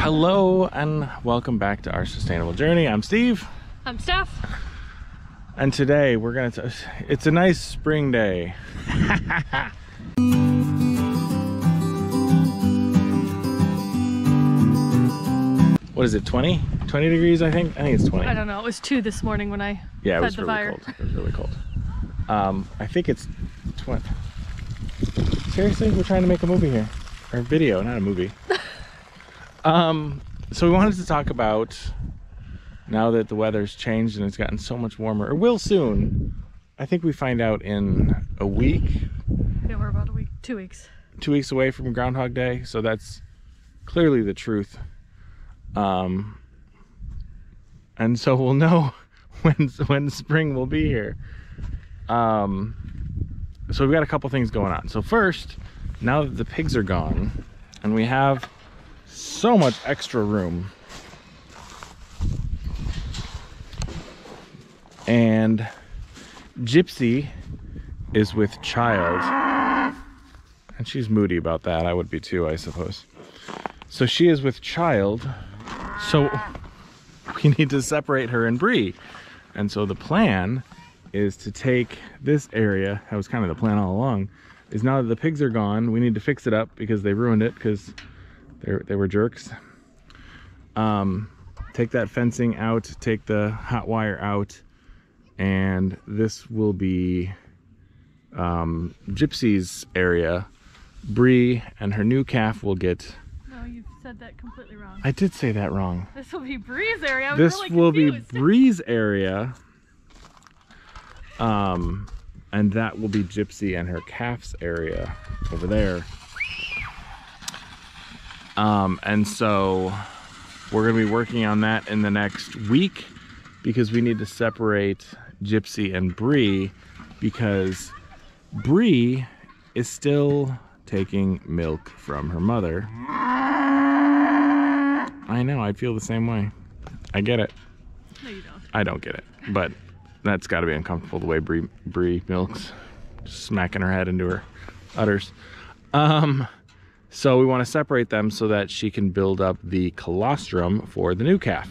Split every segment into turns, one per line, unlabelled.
Hello and welcome back to our sustainable journey. I'm Steve.
I'm Steph.
And today we're gonna it's a nice spring day. What is it, 20 degrees? I think it's 20.
I don't know, it was 2 this morning when I
yeah, it
fed
was
the
really
fire.
cold. It was really cold. I think it's 20. Seriously, we're trying to make a movie here, or a video, not a movie. So we wanted to talk about, now that the weather's changed and it's gotten so much warmer, or will soon. I think we find out in a week.
Yeah, we're about 2 weeks.
2 weeks away from Groundhog Day, so that's clearly the truth. And so we'll know when spring will be here. So we've got a couple things going on. So first, now that the pigs are gone and we have so much extra room, and Gypsy is with child, and she's moody about that. I would be too, I suppose. So she is with child, so we need to separate her and Bree. And so the plan is to take this area, that was kind of the plan all along, is now that the pigs are gone, we need to fix it up because they ruined it, because they were jerks. Take that fencing out, take the hot wire out, and this will be Gypsy's area. Bree and her new calf will get...
No, you said that completely wrong.
I did say that wrong.
This will be Bree's area. I was
This
really
will
confused.
be Bree's area. And that will be Gypsy and her calf's area over there. And so we're gonna be working on that in the next week, because we need to separate Gypsy and Bree, because Bree is still taking milk from her mother. I know, I feel the same way. I get it.
No, you don't.
I don't get it, but that's got to be uncomfortable, the way Bree milks, just smacking her head into her udders. So we want to separate them so that she can build up the colostrum for the new calf.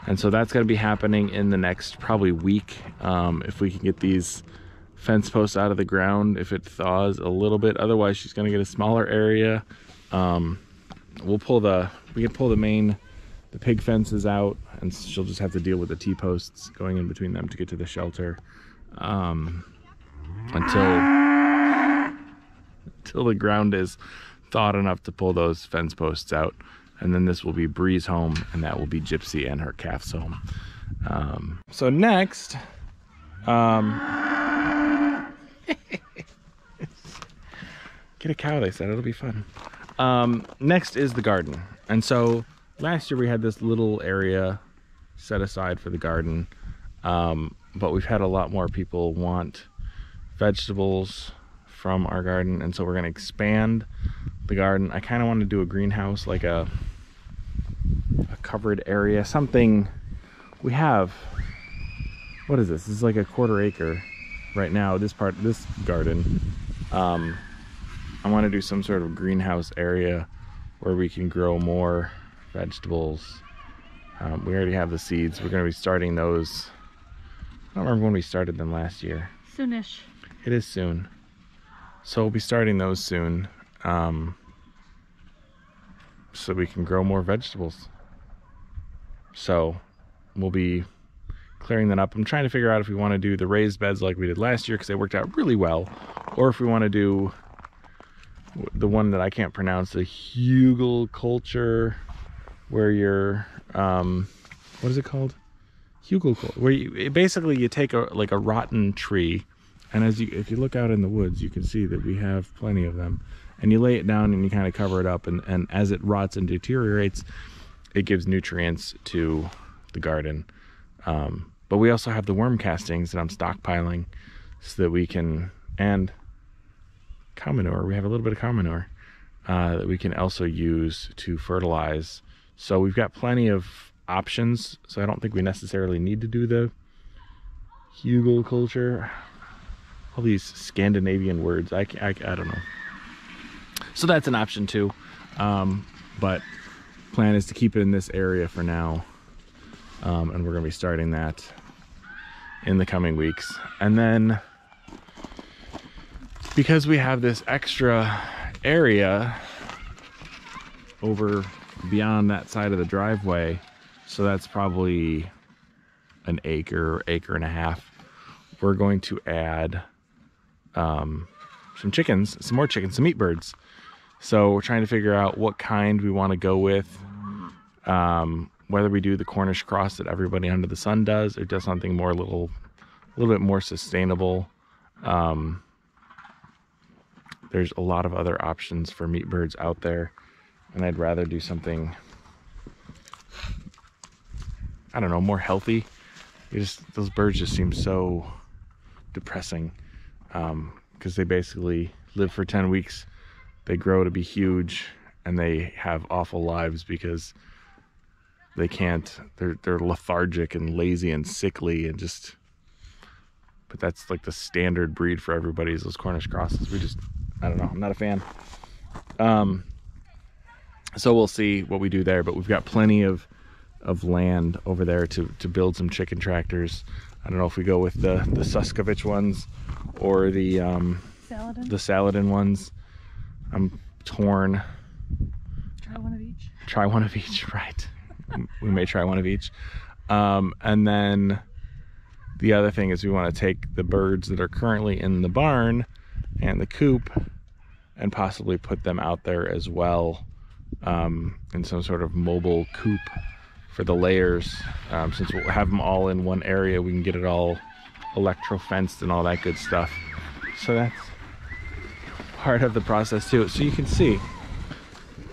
And so that's going to be happening in the next probably week, if we can get these fence posts out of the ground, if it thaws a little bit. Otherwise she's going to get a smaller area. We can pull the pig fences out, and she'll just have to deal with the T-posts going in between them to get to the shelter, until the ground is thawed enough to pull those fence posts out. And then this will be Bree's home, and that will be Gypsy and her calf's home. So next, get a cow, they said, it'll be fun. Next is the garden. And so last year we had this little area set aside for the garden, but we've had a lot more people want vegetables from our garden, and so we're going to expand the garden. I kind of want to do a greenhouse, like a covered area, something. We have, what is this? This is like a 1/4 acre right now, this garden. I want to do some sort of greenhouse area where we can grow more vegetables. We already have the seeds. We're going to be starting those. I don't remember when we started them last year.
Soonish.
It is soon. So we'll be starting those soon, so we can grow more vegetables. So we'll be clearing that up. I'm trying to figure out if we want to do the raised beds like we did last year, because they worked out really well, or if we want to do the one that I can't pronounce, the hugelkultur, where you're, what is it called? Hugelkultur, where you take like a rotten tree, and if you look out in the woods, you can see that we have plenty of them, and you lay it down and you kind of cover it up, and as it rots and deteriorates, it gives nutrients to the garden. But we also have the worm castings that I'm stockpiling so that we can, and cow manure, we have a little bit of cow manure that we can also use to fertilize. So we've got plenty of options, so I don't think we necessarily need to do the hugelkultur. All these Scandinavian words, I don't know. So that's an option too. But plan is to keep it in this area for now, and we're going to be starting that in the coming weeks. And then because we have this extra area over beyond that side of the driveway, so that's probably an acre and a half, we're going to add some more chickens, some meat birds. So we're trying to figure out what kind we want to go with, whether we do the Cornish cross that everybody under the sun does, or just something more a little bit more sustainable. There's a lot of other options for meat birds out there, and I'd rather do something, I don't know, more healthy. Those birds just seem so depressing, because they basically live for 10 weeks, they grow to be huge, and they have awful lives because they can't, they're lethargic and lazy and sickly and just, but that's like the standard breed for everybody is those Cornish crosses. I don't know, I'm not a fan. So we'll see what we do there, but we've got plenty of land over there to build some chicken tractors. I don't know if we go with the Suskovich ones or the Saladin ones. I'm torn.
Try one of each.
Try one of each, right. We may try one of each. And then the other thing is we want to take the birds that are currently in the barn and the coop and possibly put them out there as well, in some sort of mobile coop for the layers. Since we'll have them all in one area, we can get it all electro-fenced and all that good stuff. So that's part of the process too. So you can see.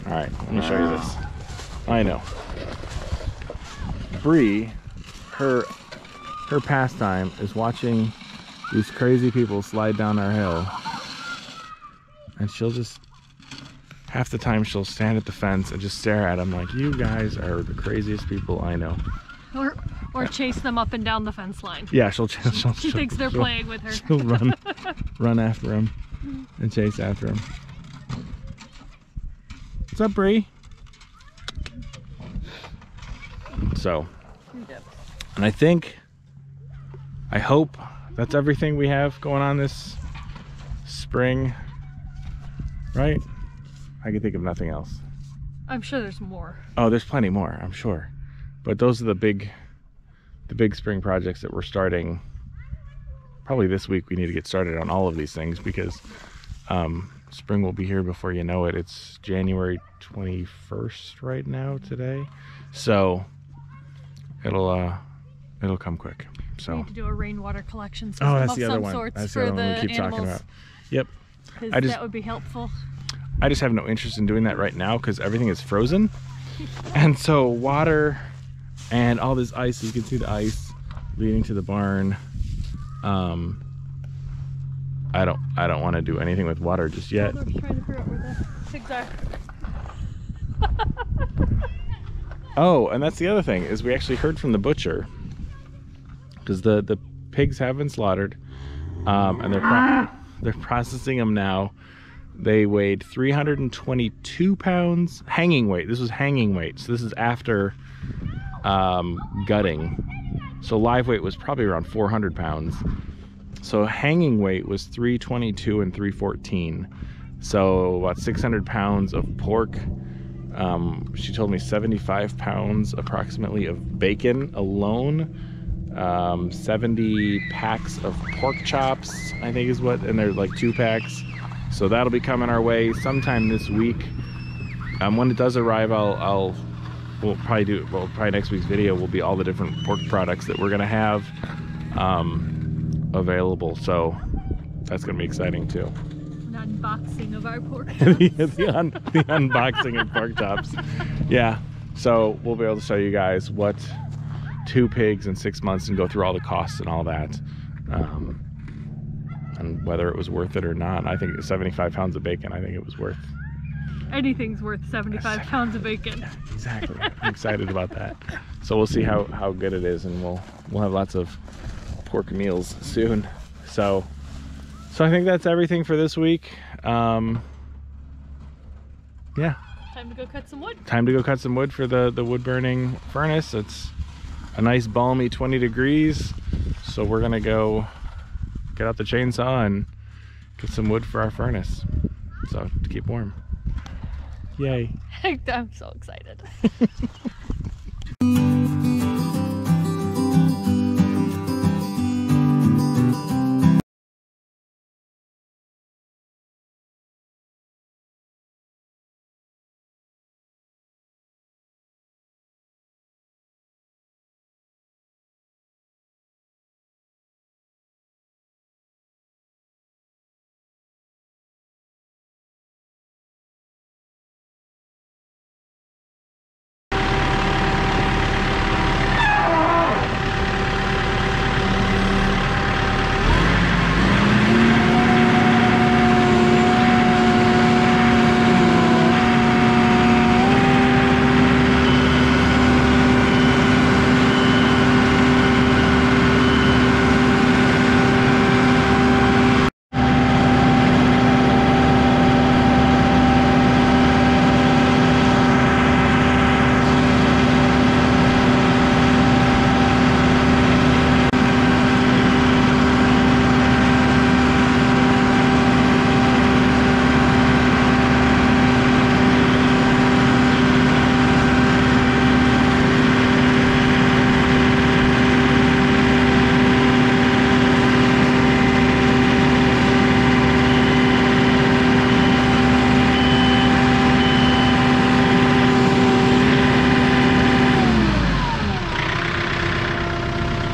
All right, let me show you this. I know. Bree, her pastime is watching these crazy people slide down our hill. And she'll just, half the time she'll stand at the fence and just stare at them like, you guys are the craziest people I know.
Or chase them up and down the fence line.
Yeah, she
thinks they're playing with her.
She'll run after them and chase after them. What's up, Bree? So, and I hope that's everything we have going on this spring, right? I can think of nothing else.
I'm sure there's more.
Oh, there's plenty more, I'm sure. But those are the big spring projects that we're starting. Probably this week we need to get started on all of these things because spring will be here before you know it. It's January 21st right now today. So it'll come quick. So
we need to do a rainwater collection system
that's the
of
other
some
one.
sorts
That's
for
the other one
the
we keep
animals.
talking about. Yep.
That would be helpful.
I just have no interest in doing that right now because everything is frozen. And so water and all this ice, you can see the ice leading to the barn. I don't want to do anything with water just yet.
I'm trying to figure out where the pigs are.
Oh, and that's the other thing is we actually heard from the butcher because the pigs have been slaughtered, and they're processing them now. They weighed 322 pounds hanging weight. This was hanging weight, so this is after gutting. So live weight was probably around 400 pounds. So hanging weight was 322 and 314. So about 600 pounds of pork. She told me 75 pounds approximately of bacon alone. 70 packs of pork chops, I think is what, and they're like 2 packs. So that'll be coming our way sometime this week. When it does arrive, we'll probably next week's video will be all the different pork products that we're gonna have available. So that's gonna be exciting too.
An unboxing of our pork chops.
the unboxing of pork chops. Yeah. So we'll be able to show you guys what 2 pigs in 6 months and go through all the costs and all that. And whether it was worth it or not. I think 75 pounds of bacon, I think it was worth.
Anything's worth 75 pounds of bacon.
Yeah, exactly. I'm excited about that. So we'll see how good it is, and we'll have lots of pork meals soon. So I think that's everything for this week. Yeah.
Time to go cut some wood.
Time to go cut some wood for the wood burning furnace. It's a nice balmy 20 degrees. So we're gonna go get out the chainsaw and get some wood for our furnace. So to keep warm. Yay.
I'm so excited.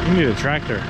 You need a tractor.